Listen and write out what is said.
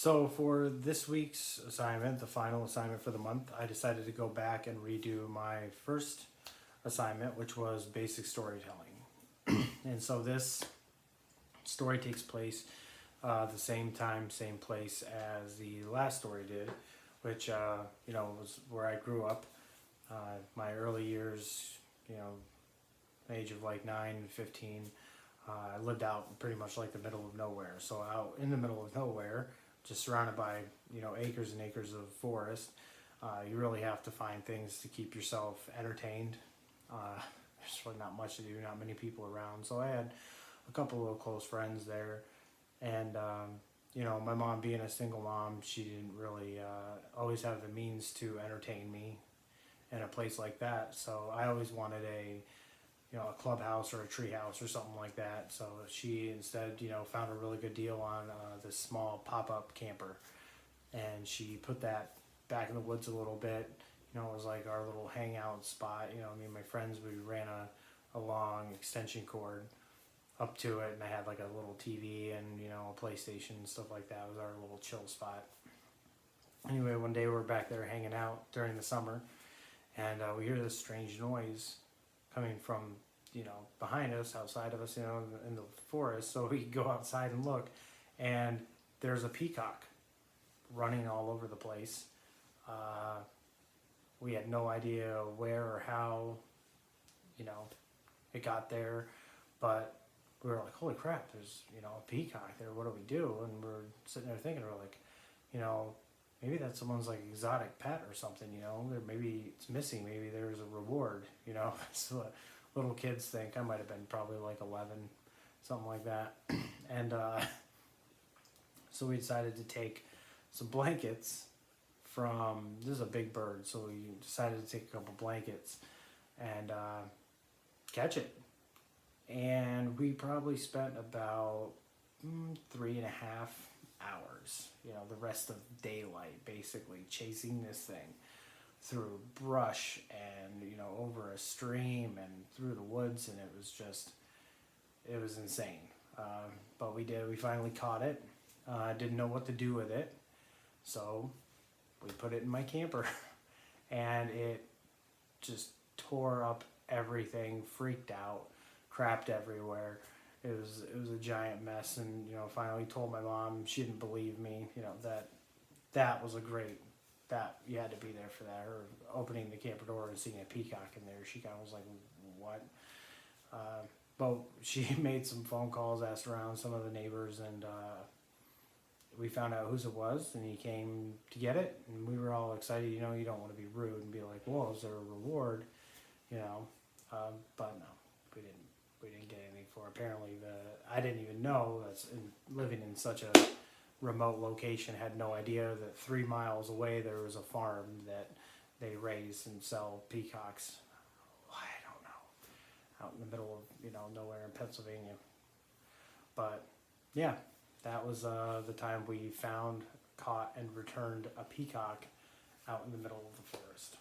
So for this week's assignment, the final assignment for the month, I decided to go back and redo my first assignment, which was basic storytelling. And so this story takes place the same time, same place as the last story did, which was where I grew up. My early years, age of like 9, 15. I lived out pretty much like the middle of nowhere. So out in the middle of nowhere, just surrounded by acres and acres of forest. You really have to find things to keep yourself entertained. There's really not much to do, not many people around. So I had a couple of close friends there, and my mom being a single mom, she didn't really always have the means to entertain me in a place like that. So I always wanted a clubhouse or a tree house or something like that. So she instead, found a really good deal on this small pop-up camper, and she put that back in the woods a little bit. It was like our little hangout spot. Me and my friends, we ran a long extension cord up to it, and I had like a little TV and a PlayStation and stuff like that. It was our little chill spot. Anyway, one day we're back there hanging out during the summer, and we hear this strange noise coming from behind us, outside of us, in the forest. So we go outside and look, and there's a peacock running all over the place. We had no idea where or how it got there, but we were like, holy crap, there's a peacock there, what do we do? And we're sitting there thinking, we're like, maybe that's someone's like exotic pet or something, or maybe it's missing, maybe there's a reward. So little kids think. I might have been probably like 11, something like that. And so we decided to take some blankets this is a big bird, so we decided to take a couple blankets and catch it. And we probably spent about 3.5 hours, the rest of daylight basically chasing this thing through brush and over a stream and through the woods, and it was insane. But we finally caught it. Didn't know what to do with it, so we put it in my camper. And it just tore up everything, freaked out, crapped everywhere. It was a giant mess, and finally told my mom. She didn't believe me, that was a great, that you had to be there for that. Or opening the camper door and seeing a peacock in there, she kind of was like, what? But she made some phone calls, asked around some of the neighbors, and we found out whose it was, and he came to get it, and we were all excited. You don't want to be rude and be like, well, is there a reward? But no, we didn't get anything for it. Apparently I didn't even know, living in such a remote location, had no idea that 3 miles away there was a farm that they raise and sell peacocks. I don't know, out in the middle of nowhere in Pennsylvania. But yeah, that was the time we found, caught, and returned a peacock out in the middle of the forest.